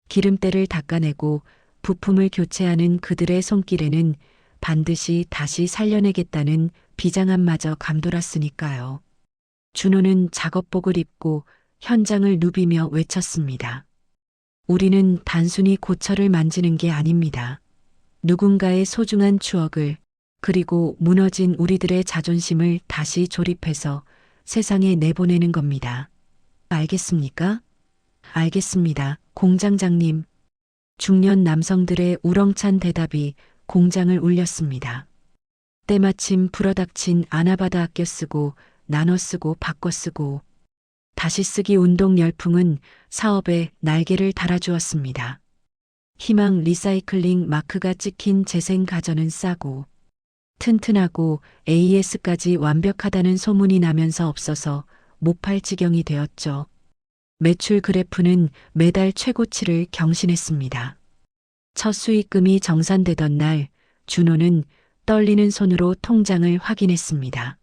기름때를 닦아내고 부품을 교체하는 그들의 손길에는 반드시 다시 살려내겠다는 비장함마저 감돌았으니까요. 준호는 작업복을 입고 현장을 누비며 외쳤습니다. 우리는 단순히 고철을 만지는 게 아닙니다. 누군가의 소중한 추억을, 그리고 무너진 우리들의 자존심을 다시 조립해서 세상에 내보내는 겁니다. 알겠습니까? 알겠습니다, 공장장님. 중년 남성들의 우렁찬 대답이 공장을 울렸습니다. 때마침 불어닥친 아나바다 아껴 쓰고 나눠 쓰고 바꿔 쓰고 다시 쓰기 운동 열풍은 사업에 날개를 달아주었습니다. 희망 리사이클링 마크가 찍힌 재생 가전은 싸고 튼튼하고 AS까지 완벽하다는 소문이 나면서 없어서 못 팔 지경이 되었죠. 매출 그래프는 매달 최고치를 경신했습니다. 첫 수익금이 정산되던 날 준호는 떨리는 손으로 통장을 확인했습니다.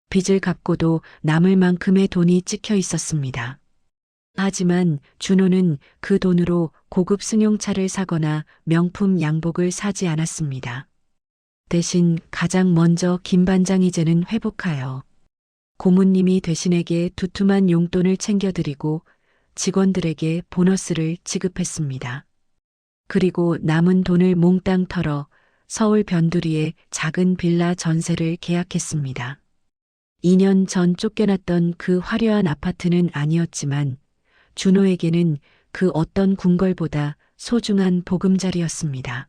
빚을 갚고도 남을 만큼의 돈이 찍혀 있었습니다. 하지만 준호는 그 돈으로 고급 승용차를 사거나 명품 양복을 사지 않았습니다. 대신 가장 먼저 김 반장 이제는 회복하여 고모님이 대신에게 두툼한 용돈을 챙겨드리고 직원들에게 보너스를 지급했습니다. 그리고 남은 돈을 몽땅 털어 서울 변두리에 작은 빌라 전세를 계약했습니다. 2년 전 쫓겨났던 그 화려한 아파트는 아니었지만 준호에게는 그 어떤 궁궐보다 소중한 보금자리였습니다.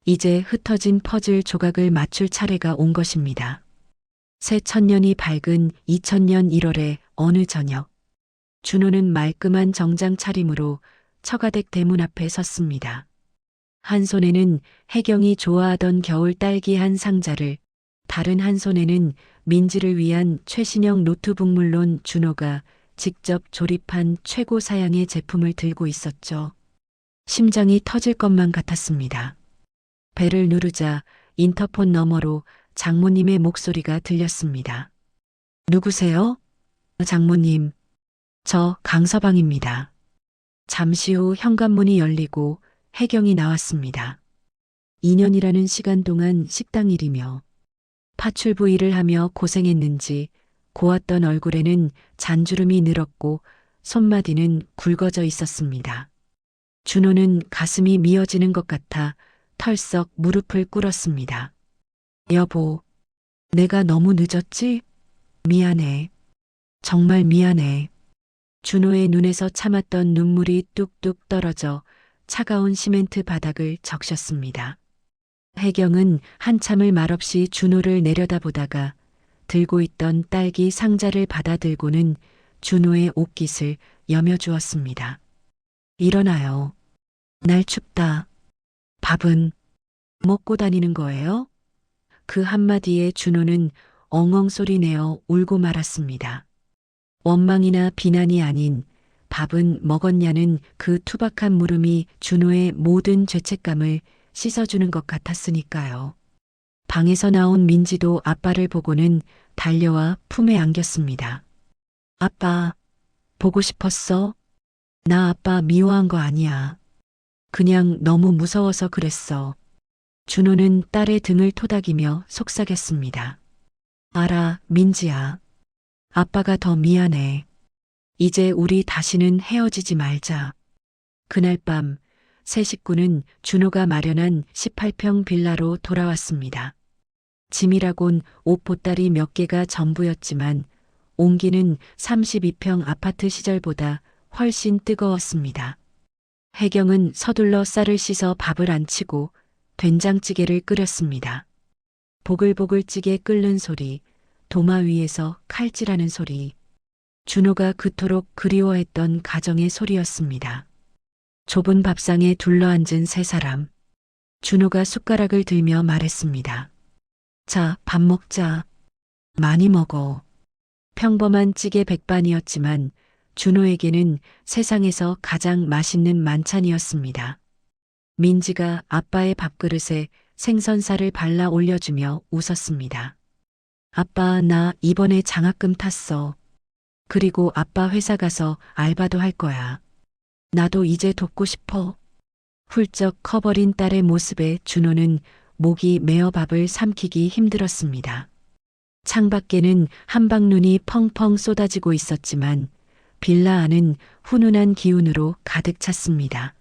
이제 흩어진 퍼즐 조각을 맞출 차례가 온 것입니다. 새 천년이 밝은 2000년 1월의 어느 저녁, 준호는 말끔한 정장 차림으로 처가댁 대문 앞에 섰습니다. 한 손에는 혜경이 좋아하던 겨울 딸기 한 상자를, 다른 한 손에는 민지를 위한 최신형 노트북, 물론 준호가 직접 조립한 최고 사양의 제품을 들고 있었죠. 심장이 터질 것만 같았습니다. 벨을 누르자 인터폰 너머로 장모님의 목소리가 들렸습니다. 누구세요? 장모님, 저 강서방입니다. 잠시 후 현관문이 열리고 혜경이 나왔습니다. 2년이라는 시간 동안 식당 일이며 파출부 일을 하며 고생했는지 고왔던 얼굴에는 잔주름이 늘었고 손마디는 굵어져 있었습니다. 준호는 가슴이 미어지는 것 같아 털썩 무릎을 꿇었습니다. 여보, 내가 너무 늦었지? 미안해. 정말 미안해. 준호의 눈에서 참았던 눈물이 뚝뚝 떨어져 차가운 시멘트 바닥을 적셨습니다. 혜경은 한참을 말없이 준호를 내려다보다가 들고 있던 딸기 상자를 받아들고는 준호의 옷깃을 여며주었습니다. 일어나요. 날 춥다. 밥은 먹고 다니는 거예요? 그 한마디에 준호는 엉엉 소리 내어 울고 말았습니다. 원망이나 비난이 아닌 밥은 먹었냐는 그 투박한 물음이 준호의 모든 죄책감을 씻어주는 것 같았으니까요. 방에서 나온 민지도 아빠를 보고는 달려와 품에 안겼습니다. 아빠, 보고 싶었어? 나 아빠 미워한 거 아니야. 그냥 너무 무서워서 그랬어. 준호는 딸의 등을 토닥이며 속삭였습니다. 알아, 민지야. 아빠가 더 미안해. 이제 우리 다시는 헤어지지 말자. 그날 밤 세 식구는 준호가 마련한 18평 빌라로 돌아왔습니다. 짐이라곤 옷 보따리 몇 개가 전부였지만 온기는 32평 아파트 시절보다 훨씬 뜨거웠습니다. 혜경은 서둘러 쌀을 씻어 밥을 안 치고 된장찌개를 끓였습니다. 보글보글 찌개 끓는 소리, 도마 위에서 칼질하는 소리, 준호가 그토록 그리워했던 가정의 소리였습니다. 좁은 밥상에 둘러앉은 세 사람. 준호가 숟가락을 들며 말했습니다. 자, 밥 먹자. 많이 먹어. 평범한 찌개 백반이었지만 준호에게는 세상에서 가장 맛있는 만찬이었습니다. 민지가 아빠의 밥그릇에 생선살을 발라 올려주며 웃었습니다. 아빠, 나 이번에 장학금 탔어. 그리고 아빠 회사 가서 알바도 할 거야. 나도 이제 돕고 싶어. 훌쩍 커버린 딸의 모습에 준호는 목이 메어 밥을 삼키기 힘들었습니다. 창밖에는 한방눈이 펑펑 쏟아지고 있었지만 빌라 안은 훈훈한 기운으로 가득 찼습니다.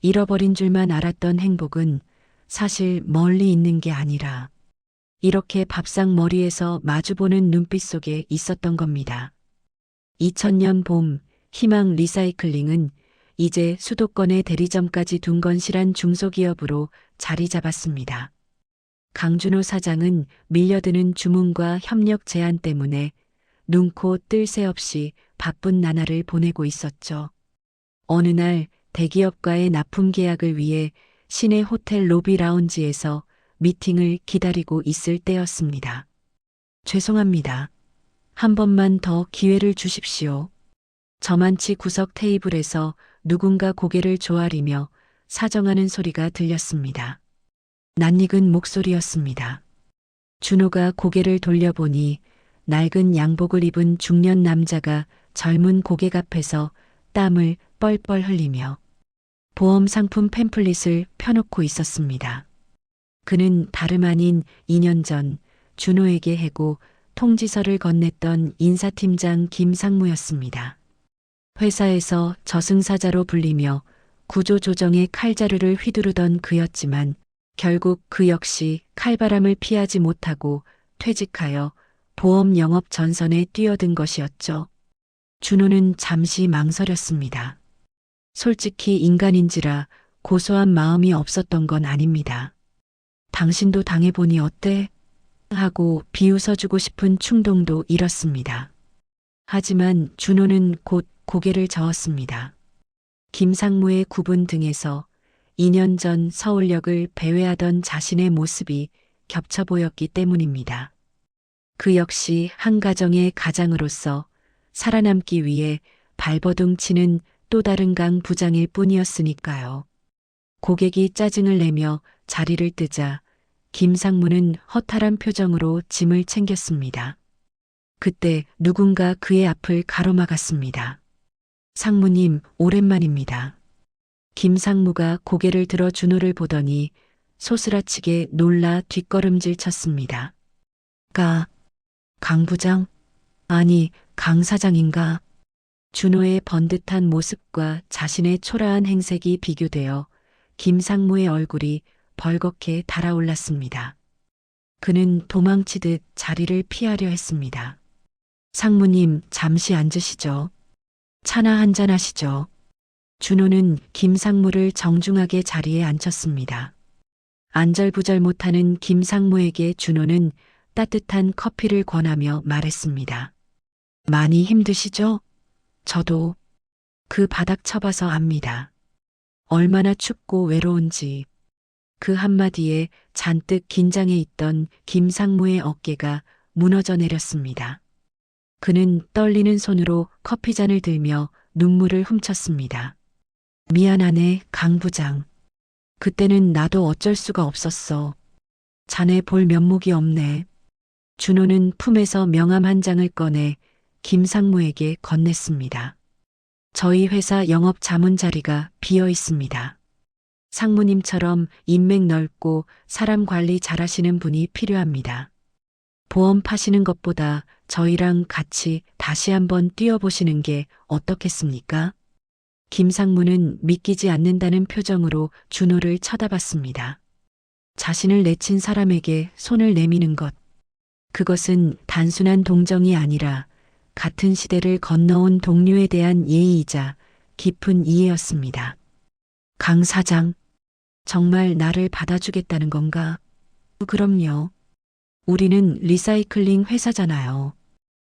잃어버린 줄만 알았던 행복은 사실 멀리 있는 게 아니라 이렇게 밥상 머리에서 마주보는 눈빛 속에 있었던 겁니다. 2000년 봄 희망 리사이클링은 이제 수도권의 대리점까지 둔 건실한 중소기업으로 자리 잡았습니다. 강준호 사장은 밀려드는 주문과 협력 제한 때문에 눈코 뜰 새 없이 바쁜 나날을 보내고 있었죠. 어느 날 대기업과의 납품 계약을 위해 시내 호텔 로비 라운지에서 미팅을 기다리고 있을 때였습니다. 죄송합니다. 한 번만 더 기회를 주십시오. 저만치 구석 테이블에서 누군가 고개를 조아리며 사정하는 소리가 들렸습니다. 낯익은 목소리였습니다. 준호가 고개를 돌려보니 낡은 양복을 입은 중년 남자가 젊은 고객 앞에서 땀을 뻘뻘 흘리며 보험 상품 팸플릿을 펴놓고 있었습니다. 그는 다름 아닌 2년 전 준호에게 해고 통지서를 건넸던 인사팀장 김상무였습니다. 회사에서 저승사자로 불리며 구조조정의 칼자루를 휘두르던 그였지만 결국 그 역시 칼바람을 피하지 못하고 퇴직하여 보험 영업 전선에 뛰어든 것이었죠. 준호는 잠시 망설였습니다. 솔직히 인간인지라 고소한 마음이 없었던 건 아닙니다. 당신도 당해보니 어때? 하고 비웃어주고 싶은 충동도 일었습니다. 하지만 준호는 곧 고개를 저었습니다. 김상무의 구분 등에서 2년 전 서울역을 배회하던 자신의 모습이 겹쳐 보였기 때문입니다. 그 역시 한 가정의 가장으로서 살아남기 위해 발버둥 치는 또 다른 강 부장일 뿐이었으니까요. 고객이 짜증을 내며 자리를 뜨자 김상무는 허탈한 표정으로 짐을 챙겼습니다. 그때 누군가 그의 앞을 가로막았습니다. 상무님, 오랜만입니다. 김상무가 고개를 들어 준호를 보더니 소스라치게 놀라 뒷걸음질 쳤습니다. 강 부장? 아니, 강 사장인가? 준호의 번듯한 모습과 자신의 초라한 행색이 비교되어 김상무의 얼굴이 벌겋게 달아올랐습니다. 그는 도망치듯 자리를 피하려 했습니다. 상무님, 잠시 앉으시죠. 차나 한잔 하시죠. 준호는 김상무를 정중하게 자리에 앉혔습니다. 안절부절 못하는 김상무에게 준호는 따뜻한 커피를 권하며 말했습니다. 많이 힘드시죠? 저도 그 바닥 쳐봐서 압니다. 얼마나 춥고 외로운지. 그 한마디에 잔뜩 긴장해 있던 김상무의 어깨가 무너져 내렸습니다. 그는 떨리는 손으로 커피잔을 들며 눈물을 훔쳤습니다. 미안하네, 강 부장. 그때는 나도 어쩔 수가 없었어. 자네 볼 면목이 없네. 준호는 품에서 명함 한 장을 꺼내 김상무에게 건넸습니다. 저희 회사 영업 자문 자리가 비어 있습니다. 상무님처럼 인맥 넓고 사람 관리 잘하시는 분이 필요합니다. 보험 파시는 것보다 저희랑 같이 다시 한번 뛰어보시는 게 어떻겠습니까? 김상무는 믿기지 않는다는 표정으로 준호를 쳐다봤습니다. 자신을 내친 사람에게 손을 내미는 것. 그것은 단순한 동정이 아니라 같은 시대를 건너온 동료에 대한 예의이자 깊은 이해였습니다. 강 사장, 정말 나를 받아주겠다는 건가? 그럼요. 우리는 리사이클링 회사잖아요.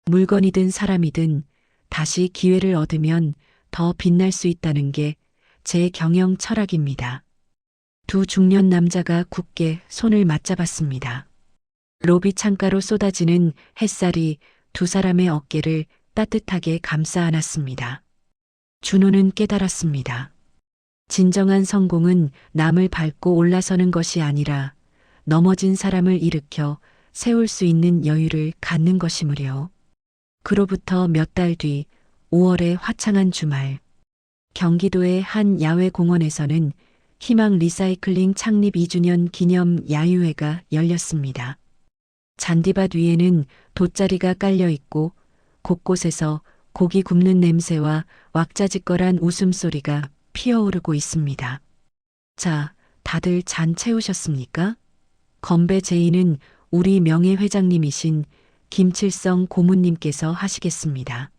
물건이든 사람이든 다시 기회를 얻으면 더 빛날 수 있다는 게 제 경영 철학입니다. 두 중년 남자가 굳게 손을 맞잡았습니다. 로비 창가로 쏟아지는 햇살이 두 사람의 어깨를 따뜻하게 감싸 안았습니다. 준호는 깨달았습니다. 진정한 성공은 남을 밟고 올라서는 것이 아니라 넘어진 사람을 일으켜 세울 수 있는 여유를 갖는 것이므려. 그로부터 몇 달 뒤 5월의 화창한 주말, 경기도의 한 야외 공원에서는 희망 리사이클링 창립 2주년 기념 야유회가 열렸습니다. 잔디밭 위에는 돗자리가 깔려 있고 곳곳에서 고기 굽는 냄새와 왁자지껄한 웃음소리가 피어오르고 있습니다. 자, 다들 잔 채우셨습니까? 건배 제의는 우리 명예회장님이신 김칠성 고문님께서 하시겠습니다.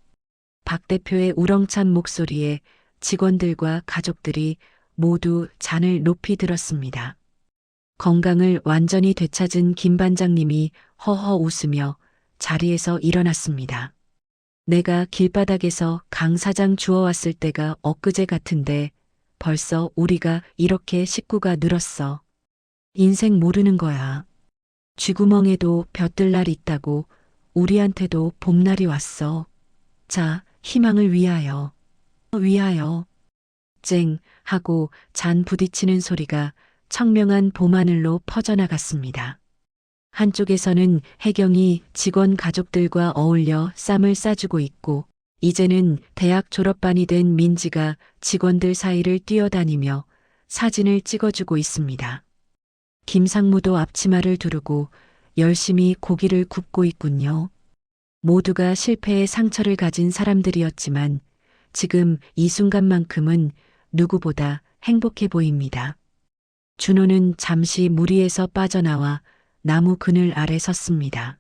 박 대표의 우렁찬 목소리에 직원들과 가족들이 모두 잔을 높이 들었습니다. 건강을 완전히 되찾은 김 반장님이 허허 웃으며 자리에서 일어났습니다. 내가 길바닥에서 강 사장 주워왔을 때가 엊그제 같은데 벌써 우리가 이렇게 식구가 늘었어. 인생 모르는 거야. 쥐구멍에도 벼뜰 날 있다고 우리한테도 봄날이 왔어. 자, 희망을 위하여. 위하여. 쨍 하고 잔 부딪히는 소리가 청명한 봄하늘로 퍼져나갔습니다. 한쪽에서는 혜경이 직원 가족들과 어울려 쌈을 싸주고 있고 이제는 대학 졸업반이 된 민지가 직원들 사이를 뛰어다니며 사진을 찍어주고 있습니다. 김상무도 앞치마를 두르고 열심히 고기를 굽고 있군요. 모두가 실패의 상처를 가진 사람들이었지만 지금 이 순간만큼은 누구보다 행복해 보입니다. 준호는 잠시 무리에서 빠져나와 나무 그늘 아래 섰습니다.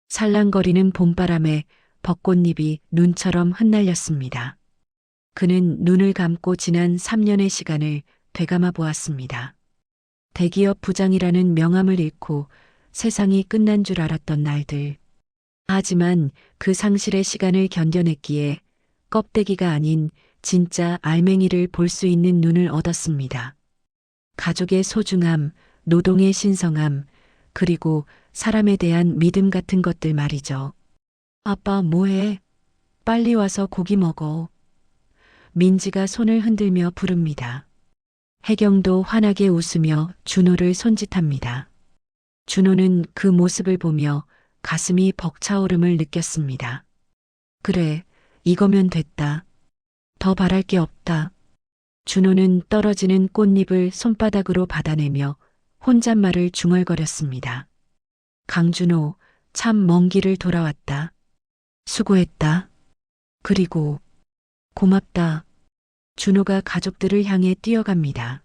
살랑거리는 봄바람에 벚꽃잎이 눈처럼 흩날렸습니다. 그는 눈을 감고 지난 3년의 시간을 되감아 보았습니다. 대기업 부장이라는 명함을 잃고 세상이 끝난 줄 알았던 날들. 하지만 그 상실의 시간을 견뎌냈기에 껍데기가 아닌 진짜 알맹이를 볼 수 있는 눈을 얻었습니다. 가족의 소중함, 노동의 신성함, 그리고 사람에 대한 믿음 같은 것들 말이죠. 아빠 뭐해? 빨리 와서 고기 먹어. 민지가 손을 흔들며 부릅니다. 혜경도 환하게 웃으며 준호를 손짓합니다. 준호는 그 모습을 보며 가슴이 벅차오름을 느꼈습니다. 그래, 이거면 됐다. 더 바랄 게 없다. 준호는 떨어지는 꽃잎을 손바닥으로 받아내며 혼잣말을 중얼거렸습니다. 강준호, 참 먼 길을 돌아왔다. 수고했다. 그리고 고맙다. 준호가 가족들을 향해 뛰어갑니다.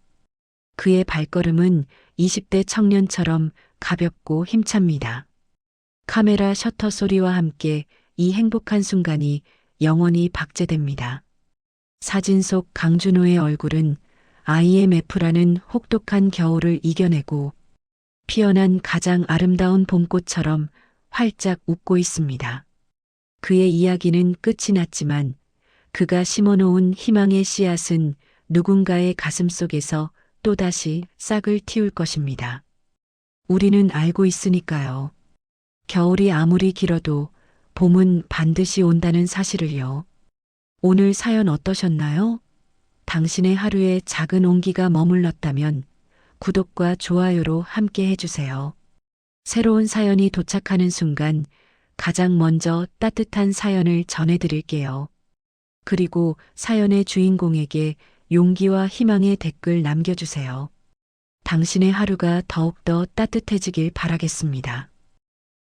그의 발걸음은 20대 청년처럼 가볍고 힘찹니다. 카메라 셔터 소리와 함께 이 행복한 순간이 영원히 박제됩니다. 사진 속 강준호의 얼굴은 IMF라는 혹독한 겨울을 이겨내고 피어난 가장 아름다운 봄꽃처럼 활짝 웃고 있습니다. 그의 이야기는 끝이 났지만 그가 심어놓은 희망의 씨앗은 누군가의 가슴 속에서 또다시 싹을 틔울 것입니다. 우리는 알고 있으니까요. 겨울이 아무리 길어도 봄은 반드시 온다는 사실을요. 오늘 사연 어떠셨나요? 당신의 하루에 작은 온기가 머물렀다면 구독과 좋아요로 함께 해주세요. 새로운 사연이 도착하는 순간 가장 먼저 따뜻한 사연을 전해드릴게요. 그리고 사연의 주인공에게 용기와 희망의 댓글 남겨주세요. 당신의 하루가 더욱더 따뜻해지길 바라겠습니다.